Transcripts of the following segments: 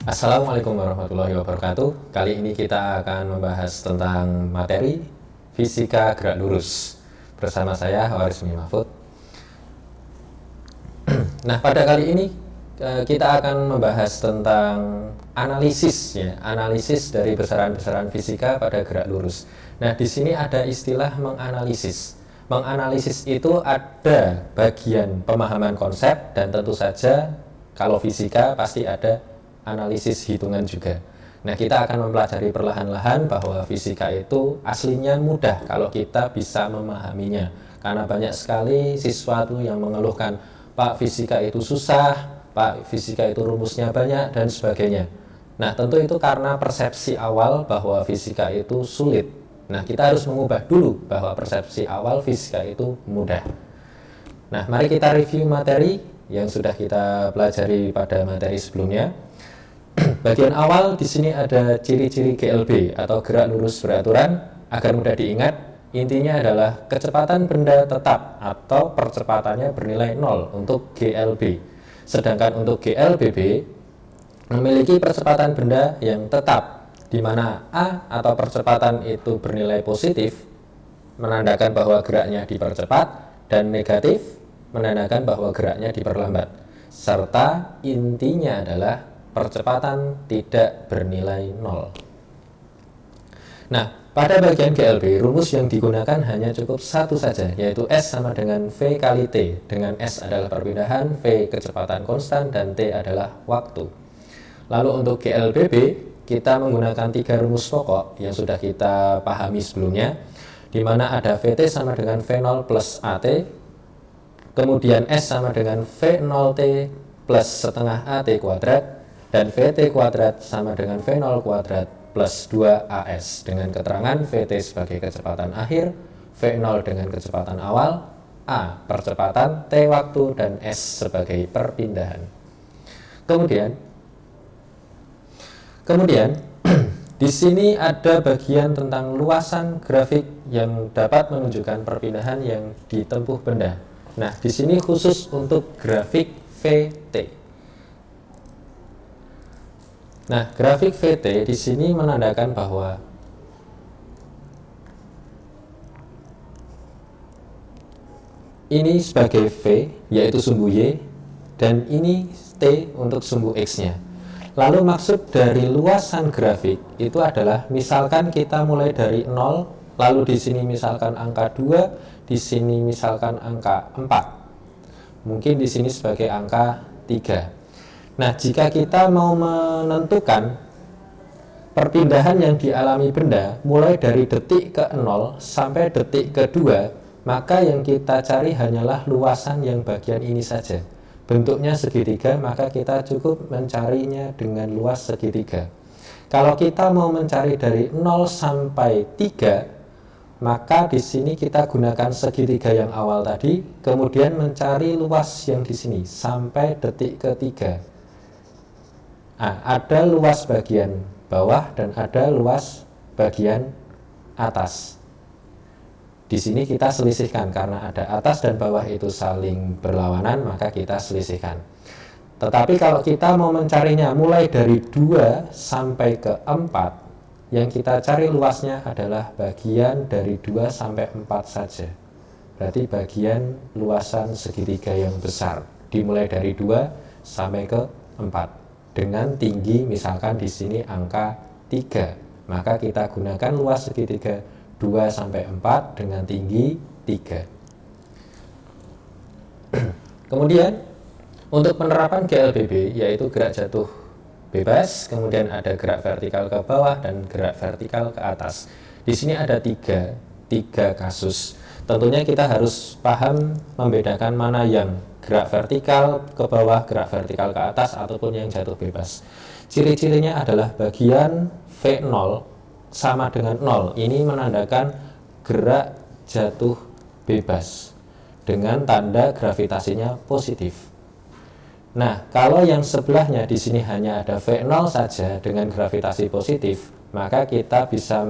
Assalamualaikum warahmatullahi wabarakatuh. Kali ini kita akan membahas tentang materi fisika gerak lurus bersama saya Hawaris Mahfud. Nah, pada kali ini kita akan membahas tentang analisis dari besaran-besaran fisika pada gerak lurus. Nah, di sini ada istilah menganalisis. Menganalisis itu ada bagian pemahaman konsep dan tentu saja kalau fisika pasti ada analisis hitungan juga. Nah, kita akan mempelajari perlahan-lahan bahwa fisika itu aslinya mudah kalau kita bisa memahaminya. Karena banyak sekali siswa tuh yang mengeluhkan, Pak, fisika itu susah, Pak, fisika itu rumusnya banyak, dan sebagainya. Nah, tentu itu karena persepsi awal bahwa fisika itu sulit. Nah, kita harus mengubah dulu bahwa persepsi awal fisika itu mudah. Nah, mari kita review materi yang sudah kita pelajari pada materi sebelumnya. Bagian awal di sini ada ciri-ciri GLB atau gerak lurus beraturan. Agar mudah diingat, intinya adalah kecepatan benda tetap atau percepatannya bernilai 0 untuk GLB. Sedangkan untuk GLBB memiliki percepatan benda yang tetap, di mana A atau percepatan itu bernilai positif, menandakan bahwa geraknya dipercepat, dan negatif menandakan bahwa geraknya diperlambat. Serta intinya adalah percepatan tidak bernilai 0. Nah, pada bagian GLB, rumus yang digunakan hanya cukup satu saja, yaitu S sama dengan V kali T, dengan S adalah perpindahan, V kecepatan konstan, dan T adalah waktu. Lalu untuk GLBB, kita menggunakan 3 rumus pokok yang sudah kita pahami sebelumnya, di mana ada VT sama dengan V0 plus AT, kemudian S sama dengan V0T plus setengah AT kuadrat, dan VT kuadrat sama dengan V0 kuadrat plus 2AS dengan keterangan VT sebagai kecepatan akhir, V0 dengan kecepatan awal, A percepatan, T waktu, dan S sebagai perpindahan. Kemudian di sini ada bagian tentang luasan grafik yang dapat menunjukkan perpindahan yang ditempuh benda. Nah, di sini khusus untuk grafik VT. Nah, grafik VT di sini menandakan bahwa ini sebagai V, yaitu sumbu Y, dan ini T untuk sumbu X-nya. Lalu maksud dari luasan grafik itu adalah misalkan kita mulai dari 0, lalu di sini misalkan angka 2, di sini misalkan angka 4. Mungkin di sini sebagai angka 3. Nah, jika kita mau menentukan perpindahan yang dialami benda mulai dari detik ke 0 sampai detik ke 2, maka yang kita cari hanyalah luasan yang bagian ini saja. Bentuknya segitiga, maka kita cukup mencarinya dengan luas segitiga. Kalau kita mau mencari dari 0 sampai 3, maka di sini kita gunakan segitiga yang awal tadi, kemudian mencari luas yang di sini sampai detik ke 3. Nah, ada luas bagian bawah dan ada luas bagian atas. Di sini kita selisihkan karena ada atas dan bawah itu saling berlawanan, maka kita selisihkan. Tetapi kalau kita mau mencarinya mulai dari 2 sampai ke 4, yang kita cari luasnya adalah bagian dari 2 sampai 4 saja. Berarti bagian luasan segitiga yang besar, dimulai dari 2 sampai ke 4. Dengan tinggi misalkan di sini angka 3, maka kita gunakan luas segitiga 2 sampai 4 dengan tinggi 3. Kemudian untuk penerapan GLBB, yaitu gerak jatuh bebas, kemudian ada gerak vertikal ke bawah dan gerak vertikal ke atas. Di sini ada tiga kasus. Tentunya kita harus paham membedakan mana yang gerak vertikal ke bawah, gerak vertikal ke atas, ataupun yang jatuh bebas. Ciri-cirinya adalah bagian V0 sama dengan 0. Ini menandakan gerak jatuh bebas dengan tanda gravitasinya positif. Nah, kalau yang sebelahnya di sini hanya ada V0 saja dengan gravitasi positif, maka kita bisa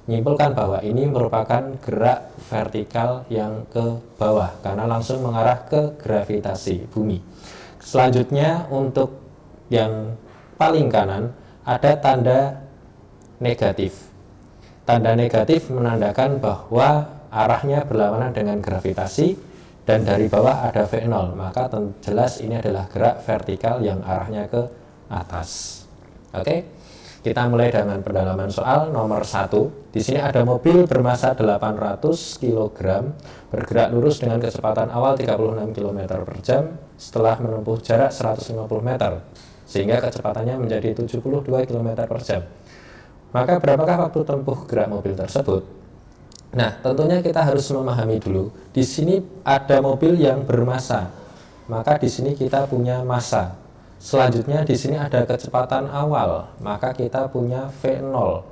menyimpulkan bahwa ini merupakan gerak vertikal yang ke bawah karena langsung mengarah ke gravitasi bumi. Selanjutnya untuk yang paling kanan ada tanda negatif. Tanda negatif menandakan bahwa arahnya berlawanan dengan gravitasi, dan dari bawah ada V0, maka jelas ini adalah gerak vertikal yang arahnya ke atas. Oke, kita mulai dengan pendalaman soal nomor 1. Di sini ada mobil bermasa 800 kg bergerak lurus dengan kecepatan awal 36 km per jam setelah menempuh jarak 150 meter, sehingga kecepatannya menjadi 72 km per jam. Maka berapakah waktu tempuh gerak mobil tersebut? Nah, tentunya kita harus memahami dulu. Di sini ada mobil yang bermassa, maka di sini kita punya massa. Selanjutnya di sini ada kecepatan awal, maka kita punya V0.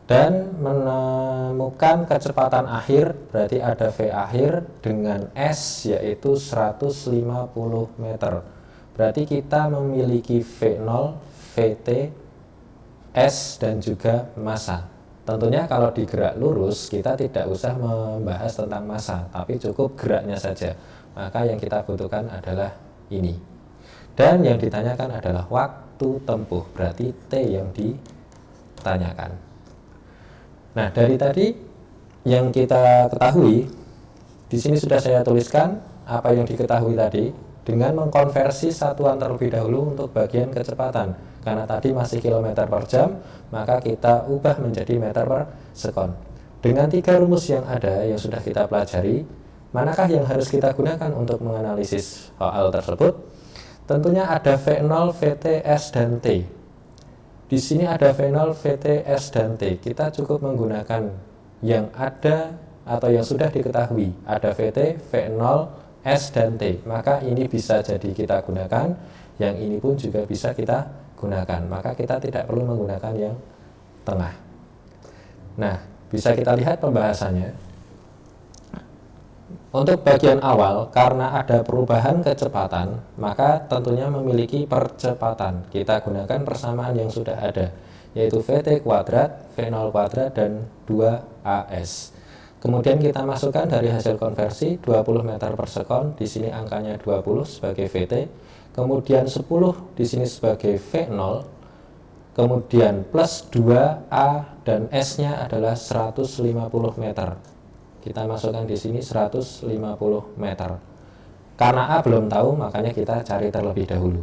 Dan menemukan kecepatan akhir, berarti ada V akhir dengan S, yaitu 150 meter. Berarti kita memiliki V0, VT, S, dan juga massa. Tentunya kalau di gerak lurus kita tidak usah membahas tentang massa, tapi cukup geraknya saja. Maka yang kita butuhkan adalah ini. Dan yang ditanyakan adalah waktu tempuh, berarti T yang ditanyakan. Nah, dari tadi yang kita ketahui, di sini sudah saya tuliskan apa yang diketahui tadi dengan mengkonversi satuan terlebih dahulu untuk bagian kecepatan. Karena tadi masih kilometer per jam, maka kita ubah menjadi meter per sekon. Dengan 3 rumus yang ada yang sudah kita pelajari, manakah yang harus kita gunakan untuk menganalisis soal tersebut? Tentunya ada V0, VT, S, dan T. Di sini ada V0, VT, S, dan T. Kita cukup menggunakan yang ada atau yang sudah diketahui. Ada VT, V0, S, dan T. Maka ini bisa jadi kita gunakan, yang ini pun juga bisa kita gunakan, maka kita tidak perlu menggunakan yang tengah. Nah, bisa kita lihat pembahasannya. Untuk bagian awal, karena ada perubahan kecepatan, maka tentunya memiliki percepatan. Kita gunakan persamaan yang sudah ada, yaitu VT kuadrat, V0 kuadrat, dan 2AS. Kemudian kita masukkan dari hasil konversi 20 meter per sekon, di sini angkanya 20 sebagai VT. Kemudian 10 di sini sebagai V0, kemudian plus 2A dan S-nya adalah 150 meter. Kita masukkan di sini 150 meter. Karena A belum tahu, makanya kita cari terlebih dahulu.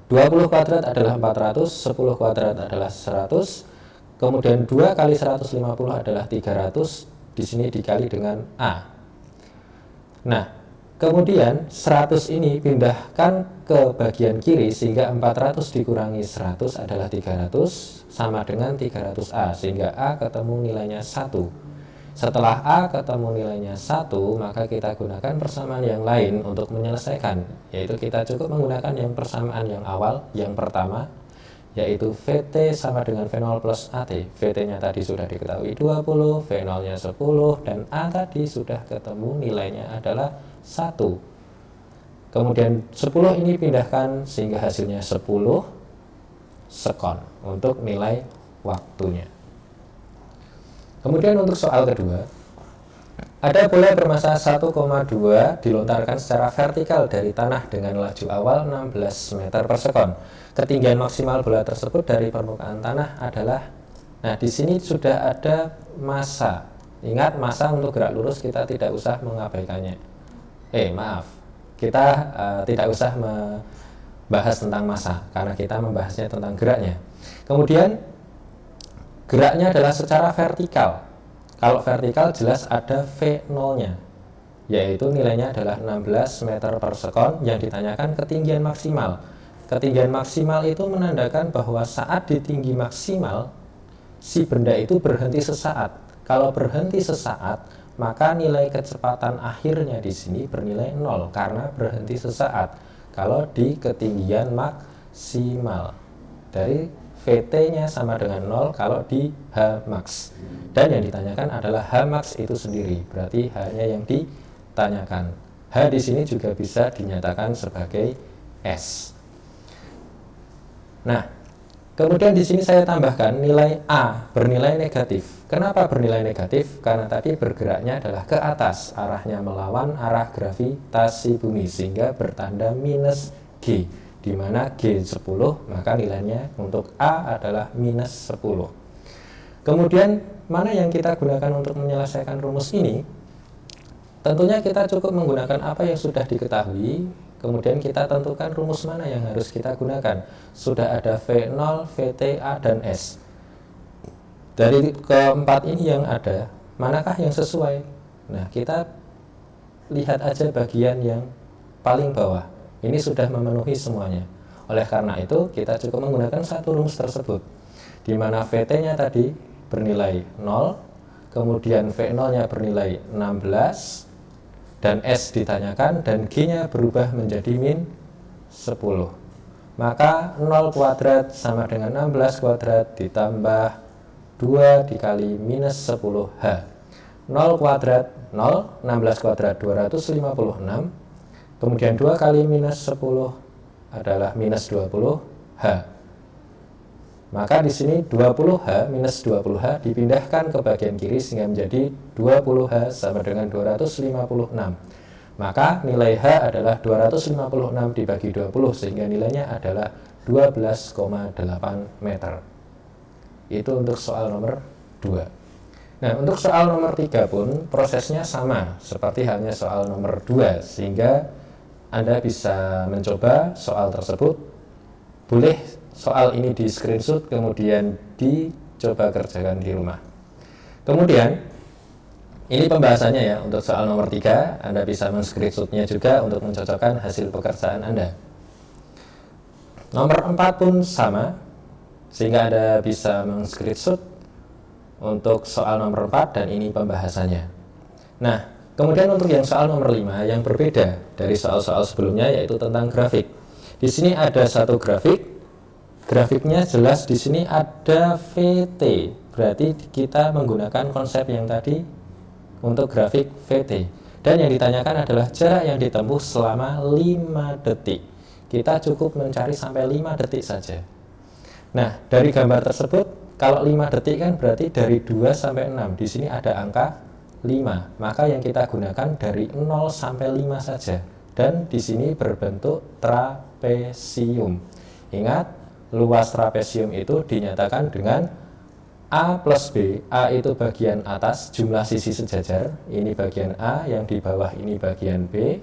20 kuadrat adalah 400, 10 kuadrat adalah 100, kemudian 2 kali 150 adalah 300, di sini dikali dengan A. Nah, kemudian 100 ini pindahkan ke bagian kiri, sehingga 400 dikurangi 100 adalah 300, sama dengan 300A, sehingga A ketemu nilainya 1. Setelah A ketemu nilainya 1, maka kita gunakan persamaan yang lain untuk menyelesaikan, yaitu kita cukup menggunakan yang persamaan yang awal, yang pertama, yaitu VT sama dengan V0 plus AT. VT-nya tadi sudah diketahui 20, V0-nya 10, dan A tadi sudah ketemu nilainya adalah 1. Kemudian 10 ini pindahkan sehingga hasilnya 10 sekon untuk nilai waktunya. Kemudian untuk soal kedua, ada bola bermassa 1,2 dilontarkan secara vertikal dari tanah dengan laju awal 16 meter per sekon. Ketinggian maksimal bola tersebut dari permukaan tanah adalah, nah di sini sudah ada massa. Ingat, massa untuk gerak lurus kita tidak usah mengabaikannya. Kita tidak usah membahas tentang massa karena kita membahasnya tentang geraknya. Kemudian geraknya adalah secara vertikal. Kalau vertikal jelas ada V0-nya, yaitu nilainya adalah 16 meter per sekon, yang ditanyakan ketinggian maksimal. Ketinggian maksimal itu menandakan bahwa saat di tinggi maksimal, si benda itu berhenti sesaat. Kalau berhenti sesaat, maka nilai kecepatan akhirnya di sini bernilai 0 karena berhenti sesaat. Kalau di ketinggian maksimal, dari VT-nya sama dengan 0 kalau di Hmax. Dan yang ditanyakan adalah Hmax itu sendiri, berarti H-nya yang ditanyakan. H di sini juga bisa dinyatakan sebagai S. Nah, kemudian di sini saya tambahkan nilai A bernilai negatif. Kenapa bernilai negatif? Karena tadi bergeraknya adalah ke atas, arahnya melawan arah gravitasi bumi, sehingga bertanda minus G. di mana G 10, maka nilainya untuk A adalah minus 10. Kemudian mana yang kita gunakan untuk menyelesaikan rumus ini? Tentunya kita cukup menggunakan apa yang sudah diketahui, kemudian kita tentukan rumus mana yang harus kita gunakan. Sudah ada V0, VT, A, dan S. Dari keempat ini yang ada, manakah yang sesuai? Nah, kita lihat aja bagian yang paling bawah. Ini sudah memenuhi semuanya. Oleh karena itu, kita cukup menggunakan satu rumus tersebut, di mana VT-nya tadi bernilai 0, kemudian V0-nya bernilai 16, dan S ditanyakan, dan G-nya berubah menjadi min 10. Maka 0 kuadrat sama dengan 16 kuadrat ditambah 2 dikali minus 10H. 0 kuadrat 0, 16 kuadrat 256, kemudian 2 kali minus 10 adalah minus 20H. Maka di sini 20H minus 20H dipindahkan ke bagian kiri sehingga menjadi 20H sama dengan 256. Maka nilai H adalah 256 dibagi 20 sehingga nilainya adalah 12,8 meter. Itu untuk soal nomor 2. Nah, untuk soal nomor 3 pun prosesnya sama seperti halnya soal nomor 2, sehingga Anda bisa mencoba soal tersebut. Boleh soal ini di screenshot kemudian dicoba kerjakan di rumah. Kemudian ini pembahasannya ya untuk soal nomor 3. Anda bisa men-screenshotnya juga untuk mencocokkan hasil pekerjaan Anda. Nomor 4 pun sama, sehingga Anda bisa men-screenshot untuk soal nomor 4 dan ini pembahasannya. Nah, kemudian untuk yang soal nomor 5 yang berbeda dari soal-soal sebelumnya yaitu tentang grafik. Di sini ada satu grafik. Grafiknya jelas di sini ada VT. Berarti kita menggunakan konsep yang tadi untuk grafik VT. Dan yang ditanyakan adalah jarak yang ditempuh selama 5 detik. Kita cukup mencari sampai 5 detik saja. Nah, dari gambar tersebut kalau 5 detik kan berarti dari 2 sampai 6. Di sini ada angka 5. Maka yang kita gunakan dari 0 sampai 5 saja. Dan di sini berbentuk trapesium. Ingat, luas trapesium itu dinyatakan dengan A plus B. A itu bagian atas, jumlah sisi sejajar. Ini bagian A, yang di bawah ini bagian B.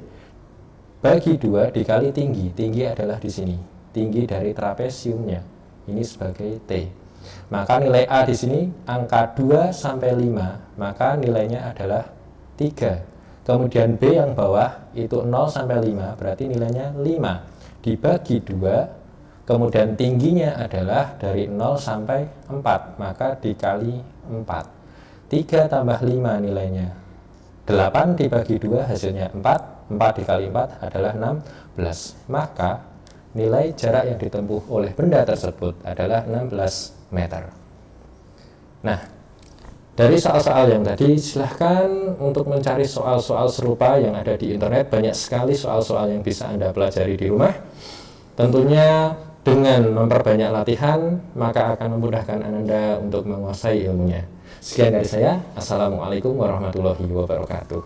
Bagi 2 dikali tinggi. Tinggi adalah di sini. Tinggi dari trapesiumnya. Ini sebagai T. Maka nilai A di sini angka 2 sampai 5. Maka nilainya adalah 3. Kemudian B yang bawah itu 0 sampai 5. Berarti nilainya 5. Dibagi 2. Kemudian tingginya adalah dari 0 sampai 4, maka dikali 4. 3 tambah 5 nilainya 8, dibagi 2 hasilnya 4. 4 dikali 4 adalah 16. Maka nilai jarak yang ditempuh oleh benda tersebut adalah 16 meter. Nah, dari soal-soal yang tadi, silahkan untuk mencari soal-soal serupa yang ada di internet. Banyak sekali soal-soal yang bisa Anda pelajari di rumah. Tentunya dengan memperbanyak latihan, maka akan memudahkan Anda untuk menguasai ilmunya. Sekian dari saya. Assalamualaikum warahmatullahi wabarakatuh.